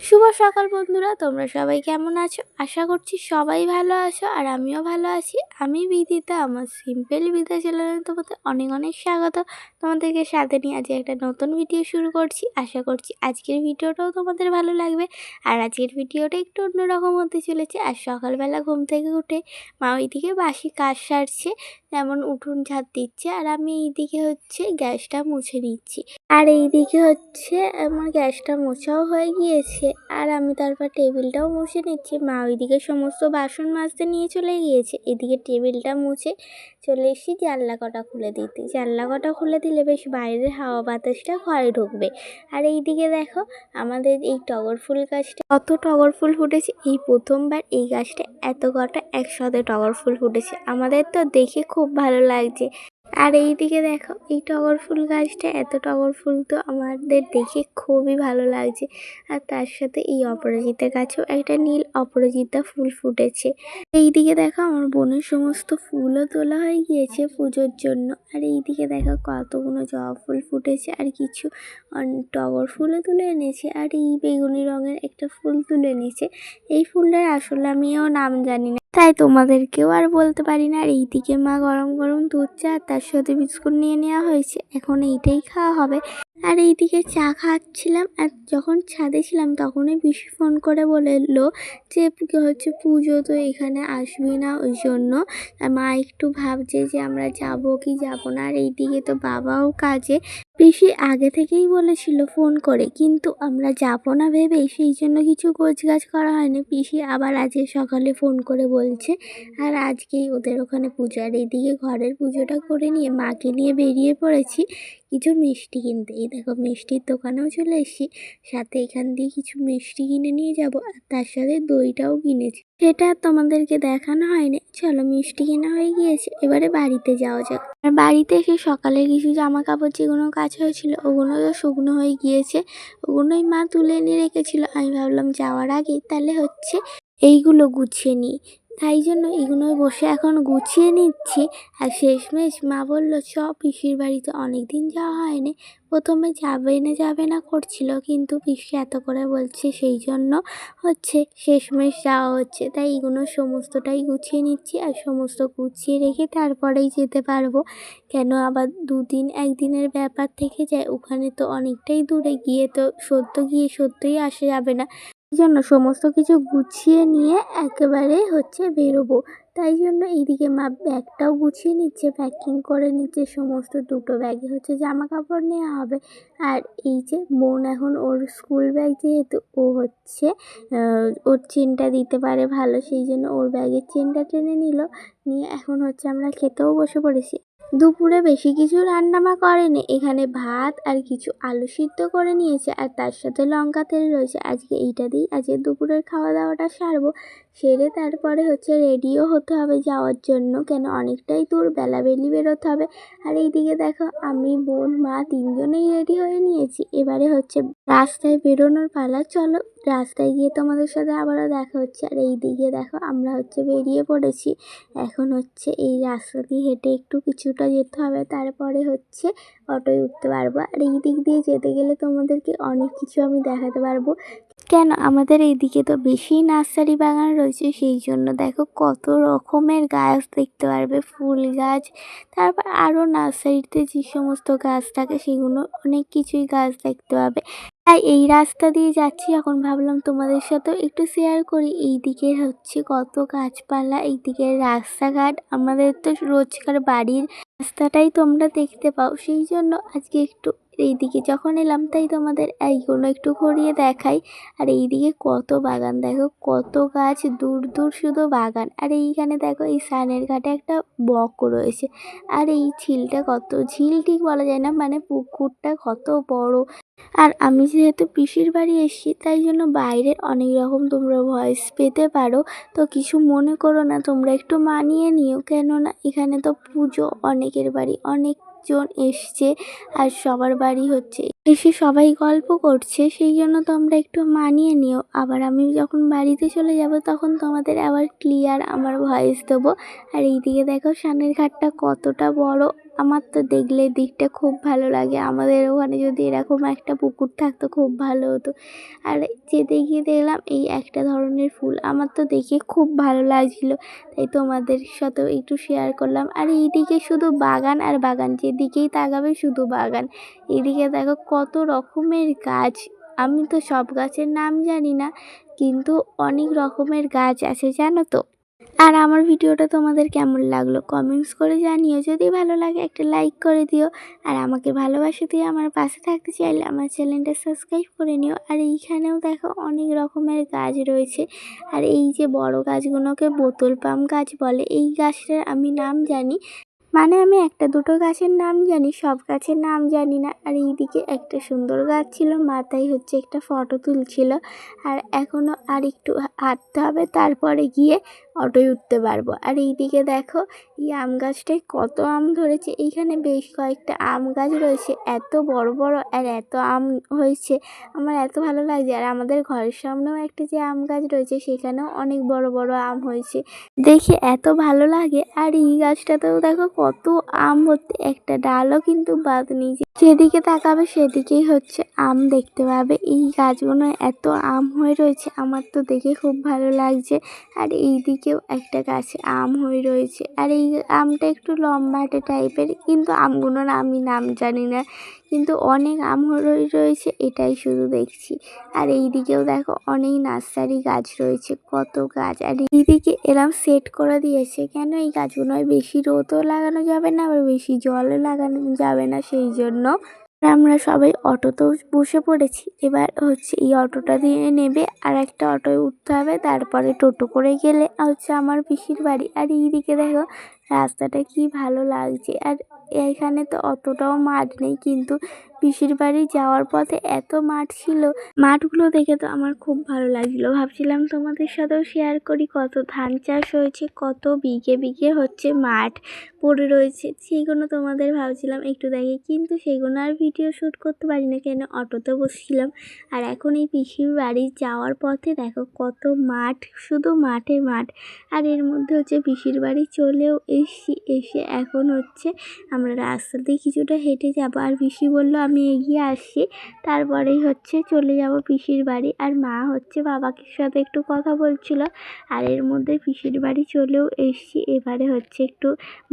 শুভ সকাল বন্ধুরা, তোমরা সবাই কেমন আছো? আশা করছি সবাই ভালো আছো আর আমিও ভালো আছি। আমি বিদিতা, আমার সিম্পল বিদ্যা চ্যানেলে তোমাদের অনেক অনেক স্বাগত। তোমাদেরকে সাথে নিয়ে আজ একটা নতুন ভিডিও শুরু করছি। আশা করছি আজকের ভিডিওটাও তোমাদের ভালো লাগবে। আর আজকের ভিডিওটা একটু অন্যরকম হতে চলেছে। আর সকালবেলা ঘুম থেকে উঠে মা ওইদিকে বাসি কাজ সারছে, যেমন উঠোন ঝাড় দিচ্ছে, আর আমি এইদিকে হচ্ছে গ্যাসটা মুছে নিচ্ছি। আর এইদিকে হচ্ছে আমার গ্যাসটা মোছাও হয়ে গিয়েছে, আর আমি তারপর টেবিলটাও মুছে নিচ্ছি। মা ওইদিকে সমস্ত বাসন মাজতে নিয়ে চলে গিয়েছে, এদিকে টেবিলটা মুছে চলে এসেছি জানলা কটা খুলে দিতে। জানলা কটা খুলে দিলে বেশ বাইরের হাওয়া বাতাসটা ঘরে ঢুকবে। আর এইদিকে দেখো, আমাদের এই টগর ফুল গাছটা কত টগর ফুল ফুটেছে। এই প্রথমবার এই গাছটা এত কটা একসাথে টগর ফুল ফুটেছে, আমাদের তো দেখে খুব ভালো লাগছে। আর এইদিকে দেখো, এই টগর ফুল গাছটা এত টগর ফুল তো আমাদের দেখে খুবই ভালো লাগছে। আর তার সাথে এই অপরাজিতা গাছেও একটা নীল অপরাজিতা ফুল ফুটেছে। এইদিকে দেখো, আমার বোনের সমস্ত ফুলও তোলা হয়ে গিয়েছে পুজোর জন্য। আর এইদিকে দেখো কতগুলো জবা ফুল ফুটেছে, আর কিছু টগর ফুলও তুলে এনেছে, আর এই বেগুনি রঙের একটা ফুল তুলে এনেছে। এই ফুলটার আসলে আমিও নাম জানি না, তাই তোমাদেরকেও আর বলতে পারি না। আর এইদিকে মা গরম গরম দুধ চা তার সাথে বিস্কুট নিয়ে নেওয়া হয়েছে, এখন এইটাই খাওয়া হবে। আর এইদিকে চা খাচ্ছিলাম, আর যখন ছাদে ছিলাম তখনই পিসি ফোন করে বলে এলো যে হচ্ছে পুজো তো এখানে আসবি না, ওই জন্য মা একটু ভাবছে যে আমরা যাব কি যাব না। আর এইদিকে তো বাবাও কাজে, পিসি আগে থেকেই বলেছিল ফোন করে, কিন্তু আমরা যাব না ভেবেই সেই জন্য কিছু গোছগাছ করা হয়নি। পিসি আবার আজকে সকালে ফোন করে বলছে, আর আজকেই ওদের ওখানে পুজো। আর এইদিকে ঘরের পুজোটা করে নিয়ে মাকে নিয়ে বেরিয়ে পড়েছি কিছু মিষ্টি কিনতে। এই দেখো, মিষ্টির দোকানেও চলে এসেছি, সাথে এখান দিয়ে কিছু মিষ্টি কিনে নিয়ে যাব, আর তার সাথে দইটাও কিনেছি, সেটা তোমাদেরকে দেখানো হয়নি। চলো, মিষ্টি কেনা হয়ে গিয়েছে, এবারে বাড়িতে যাওয়া যাক। আর বাড়িতে এসে সকালে কিছু জামা কাপড় যেগুলো কাজ হয়েছিল ওগুলো তো শুকনো হয়ে গিয়েছে, ওগুলোই মা তুলে এনে রেখেছিল। আমি ভাবলাম যাওয়ার আগে তাহলে হচ্ছে এইগুলো গুছিয়ে নিই, তাই জন্য এগুলো বসে এখন গুছিয়ে নিচ্ছি। আর শেষমেশ মা বলল চ পিসির বাড়িতে, অনেক দিন যাওয়া হয়নি। প্রথমে যাবে না করছিল, কিন্তু পিসি এত করে বলছে সেই জন্য হচ্ছে শেষমেশ যাওয়া হচ্ছে। তাই এগুলো সমস্তটাই গুছিয়ে নিচ্ছি, আর সমস্ত গুছিয়ে রেখে তারপরেই যেতে পারবো। কেন আবার দুদিন একদিনের ব্যাপার থেকে যায়, ওখানে তো অনেকটাই দূরে, গিয়ে তো সত্যই আসা যাবে না। এই জন্য সমস্ত কিছু গুছিয়ে নিয়ে একেবারে হচ্ছে বেরোবো। তাই জন্য এইদিকে মা ব্যাগটাও গুছিয়ে নিচ্ছে, প্যাকিং করে নিচ্ছে সমস্ত। দুটো ব্যাগে হচ্ছে জামা কাপড় নেওয়া হবে। আর এই যে বোন এখন ওর স্কুল ব্যাগ, যেহেতু ও হচ্ছে ওর চেনটা দিতে পারে ভালো, সেই জন্য ওর ব্যাগের চেনটা টেনে নিল। নিয়ে এখন হচ্ছে আমরা খেতেও বসে পড়েছি। দুপুরে বেশি কিছু রান্নামা করেনি, এখানে ভাত আর কিছু আলু সিদ্ধ করে নিয়েছে, আর তার সাথে লঙ্কা তেল রয়েছে। আজকে এইটা দিয়েই আজকে দুপুরের খাওয়া দাওয়াটা সারবো। সেরে তারপরে হচ্ছে রেডিও হতে হবে যাওয়ার জন্য, কেন অনেকটাই দূর, বেলাবেলি বেরোতে হবে। আর এইদিকে দেখো, আমি বোন মা তিনজনেই রেডি হয়ে নিয়েছি, এবারে হচ্ছে রাস্তায় বেরোনোর পালা। চলো রাস্তায় গিয়ে তোমাদের সাথে আবারও দেখা হচ্ছে। আর এইদিকে দেখো, আমরা হচ্ছে বেরিয়ে পড়েছি। এখন হচ্ছে এই রাস্তা দিয়ে হেঁটে একটু কিছুটা যেতে হবে, তারপরে হচ্ছে অটোয় উঠতে পারবো। আর এই দিক দিয়ে যেতে গেলে তোমাদেরকে অনেক কিছু আমি দেখাতে পারবো, কেন আমাদের এইদিকে তো বেশি নার্সারি বাগান রয়েছে, সেই জন্য দেখো কত রকমের গাছ দেখতে পারবে, ফুল গাছ, তারপর আরও নার্সারিতে যে সমস্ত গাছ থাকে সেগুলো অনেক কিছুই গাছ দেখতে পাবে। তাই এই রাস্তা দিয়ে যাচ্ছি, এখন ভাবলাম তোমাদের সাথেও একটু শেয়ার করি। এই দিকের হচ্ছে কত গাছপালা, এই দিকের রাস্তাঘাট, আমাদের তো রোজকার বাড়ির রাস্তাটাই তোমরা দেখতে পাও, সেই জন্য আজকে একটু এইদিকে যখন এলাম তাই তোমাদের এইগুলো একটু ঘুরিয়ে দেখাই। আর এইদিকে কত বাগান, দেখো কত গাছ, দূর দূর শুধু বাগান। আর এইখানে দেখো, এই সানের ঘাটে একটা বক রয়েছে। আর এই ঝিলটা কত, ঝিল ঠিক বলা যায় না, মানে পুকুরটা কত বড়। আর আমি যেহেতু পিসির বাড়ি এসেছি, তাই জন্য বাইরের অনেক রকম তোমরা ভয়েস পেতে পারো, তো কিছু মনে করো না, তোমরা একটু মানিয়ে নিও। কেননা এখানে তো পুজো, অনেকের বাড়ি অনেকজন এসছে, আর সবার বাড়ি হচ্ছে এসে সবাই গল্প করছে, সেই জন্য তোমরা একটু মানিয়ে নিও। আবার আমি যখন বাড়িতে চলে যাব তখন তোমাদের আবার ক্লিয়ার আমার ভয়েস দেবো। আর এইদিকে দেখো সানের ঘাটটা কতটা বড়, আমার তো দেখলে দিকটা খুব ভালো লাগে। আমাদের ওখানে যদি এরকম একটা পুকুর থাকতো খুব ভালো হতো। আর যেতে গিয়ে দেখলাম এই একটা ধরনের ফুল, আমার তো দেখে খুব ভালো লাগছিলো, তাই তোমাদের সাথেও একটু শেয়ার করলাম। আর এইদিকে শুধু বাগান আর বাগান, যেদিকেই তাকাবে শুধু বাগান। এইদিকে দেখো কত রকমের গাছ, আমি তো সব গাছের নাম জানি না, কিন্তু অনেক রকমের গাছ আছে জানো তো। আর আমার ভিডিওটা তোমাদের কেমন লাগলো কমেন্টস করে জানিও, যদি ভালো লাগে একটা লাইক করে দিও। আর আমাকে ভালোবাসা দিয়ে আমার পাশে থাকতে চাইলে আমার চ্যানেলটা সাবস্ক্রাইব করে নিও। আর এইখানেও দেখো অনেক রকমের গাছ রয়েছে। আর এই যে বড় গাছগুলোকে বোতল পাম গাছ বলে, এই গাছটার আমি নাম জানি, মানে আমি একটা দুটো গাছের নাম জানি, সব গাছের নাম জানি না। আর এইদিকে একটা সুন্দর গাছ ছিল, মাথায় হচ্ছে একটা ফটো তুলছিল। আর এখনও আর একটু হাঁটতে হবে, তারপরে গিয়ে অটোয় উঠতে পারবো। আর এইদিকে দেখো এই আম গাছটায় কত আম ধরেছে, এইখানে বেশ কয়েকটা আম গাছ রয়েছে, এত বড় বড় আর এত আম হয়েছে, আমার এত ভালো লাগছে। আর আমাদের ঘরের সামনেও একটা যে আম গাছ রয়েছে সেখানেও অনেক বড় বড় আম হয়েছে, দেখে এত ভালো লাগে। আর এই গাছটাতেও দেখো কত আম ভর্তি, একটা ডালও কিন্তু বাদ নেই, যেদিকে তাকাবে সেদিকেই হচ্ছে আম দেখতে পাবে। এই গাছগুলো এত আম হয়ে রয়েছে, আমার তো দেখে খুব ভালো লাগছে। আর এই দিকেও একটা গাছে আম হয়ে রয়েছে, আর এই আমটা একটু লম্বাটে টাইপের, কিন্তু আমগুলোর আমি নাম জানি না, কিন্তু অনেক আম হয়ে রয়েছে, এটাই শুধু দেখছি। আর এই দিকেও দেখো অনেক নার্সারি গাছ রয়েছে, কত গাছ। আর এইদিকে এরম সেট করে দিয়েছে, কেন এই গাছগুলোয় বেশি রোদও লাগানো যাবে না, আবার বেশি জলও লাগানো যাবে না, সেই জন্য। আমরা সবাই অটোতেও বসে পড়েছি, এবার হচ্ছে এই অটোটা দিয়ে নেবে আর একটা অটোয় উঠতে হবে, তারপরে টোটো করে গেলে হচ্ছে আমার পিসির বাড়ি। আর এইদিকে দেখো রাস্তাটা কি ভালো লাগছে। আর এইখানে তো অতটাও মাঠ নেই, কিন্তু পিসির বাড়ি যাওয়ার পথে এত মাঠ ছিল, মাঠগুলো দেখে তো আমার খুব ভালো লাগছিল। ভাবছিলাম তোমাদের সাথেও শেয়ার করি, কত ধান চাষ হয়েছে, কত বিঘে বিঘে হচ্ছে মাঠ পড়ে রয়েছে, সেইগুলো তোমাদের ভাবছিলাম একটু দেখি, কিন্তু সেগুলো আর ভিডিও শ্যুট করতে পারি না, কেন অটোতে বসছিলাম। আর এখন এই পিসির বাড়ি যাওয়ার পথে দেখো কত মাঠ, শুধু মাঠে মাঠ। আর এর মধ্যে হচ্ছে পিসির বাড়ি চলেও এসছি, এসে এখন হচ্ছে আমরা রাস্তা দিয়ে কিছুটা হেঁটে যাব। আর পিসি বলল আমি এগিয়ে আসছি, তারপরেই হচ্ছে চলে যাব পিসির বাড়ি। আর মা হচ্ছে বাবাকে সাথে একটু কথা বলছিল। আর এর মধ্যে পিসির বাড়ি চলেও এসছি, এবারে হচ্ছে একটু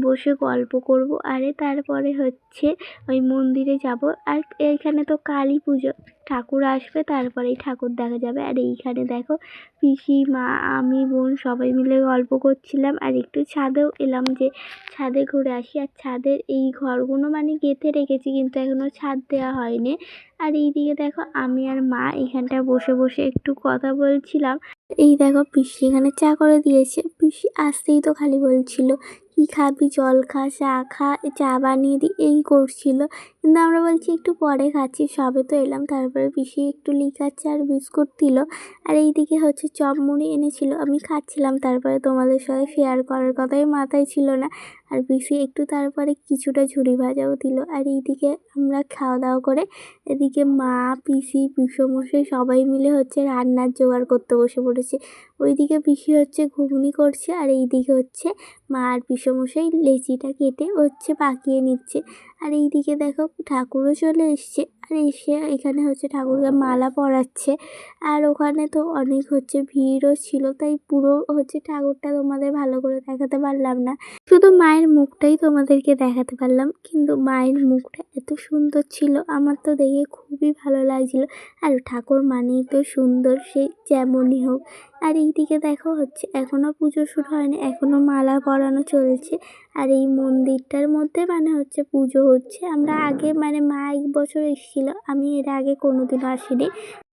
বসে গল্প করব। আরে তারপরে হচ্ছে ওই মন্দিরে যাব। আর এইখানে তো কালী পুজো, ঠাকুর আসবে তারপরেই ঠাকুর দেখা যাবে। আর এইখানে দেখো পিসি, মা, আমি, বোন সবাই মিলে গল্প করছিলাম। আর একটু ছাদেও এলাম, যে ছাদে ঘুরে আসি। আর ছাদের এই ঘরগুলো মানে গেঁথে রেখেছি, কিন্তু এখনও ছাদ দেওয়া হয়নি। আর এইদিকে দেখো আমি আর মা এখানটায় বসে বসে একটু কথা বলছিলাম। এই দেখো পিসি এখানে চা করে দিয়েছে, পিসি আসতেই তো খালি বলছিল কি খাবি, জল খা, চা খা, চা বানিয়ে দিই, এই করছিল। কিন্তু আমরা বলছি একটু পরে খাচ্ছি, সবে তো এলাম। তারপরে পিসি একটু লিকার চা আর বিস্কুট দিল। আর এইদিকে হচ্ছে চপ মুড়ি এনেছিল, আমি খাচ্ছিলাম, তারপরে তোমাদের সাথে শেয়ার করার কথাই মাথায় ছিল না। আর পিসি একটু তারপরে কিছুটা ঝুড়ি ভাজাও দিল। আর এইদিকে আমরা খাওয়া দাওয়া করে এদিকে মা, পিসি, পিসেমশাই সবাই মিলে হচ্ছে রান্নার জোগাড় করতে বসে পড়েছে। ওইদিকে পিসি হচ্ছে ঘুগনি করছে, আর এইদিকে হচ্ছে মা আর পিসেমশাই লেচিটা কেটে হচ্ছে পাকিয়ে নিচ্ছে। আর এইদিকে দেখো ঠাকুরও চলে এসছে, আর এসে এখানে হচ্ছে ঠাকুরকে মালা পরাচ্ছে। আর ওখানে তো অনেক হচ্ছে ভিড়ও ছিল, তাই পুরো হচ্ছে ঠাকুরটা তোমাদের ভালো করে দেখাতে পারলাম না, শুধু মায়ের মুখটাই তোমাদেরকে দেখাতে পারলাম। কিন্তু মায়ের মুখটা এত সুন্দর ছিল, আমার তো দেখে খুবই ভালো লাগছিল। আর ঠাকুর মানেই তো সুন্দর, সে যেমনই হোক। আর এইদিকে দেখো হচ্ছে এখনও পুজো শুরু হয়নি, এখনও মালা পরানো চলছে। আর এই মন্দিরটার মধ্যে মানে হচ্ছে পুজো হচ্ছে। আমরা আগে মানে মা এক বছর এসেছিলো, আমি এর আগে কোনোদিনও আসিনি,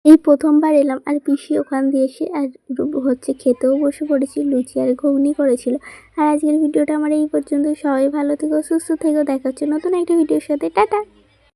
এই প্রথমবার এলাম। আর পিসি ওখান দিয়ে এসে আর হচ্ছে খেতেও বসে পড়েছি, লুচি আর ঘুগনি করেছিল। আর আজকের ভিডিওটা আমার এই পর্যন্ত, সবাই ভালো থেকো, সুস্থ থেকো, দেখা হচ্ছে নতুন একটা ভিডিওর সাথে, টাটা।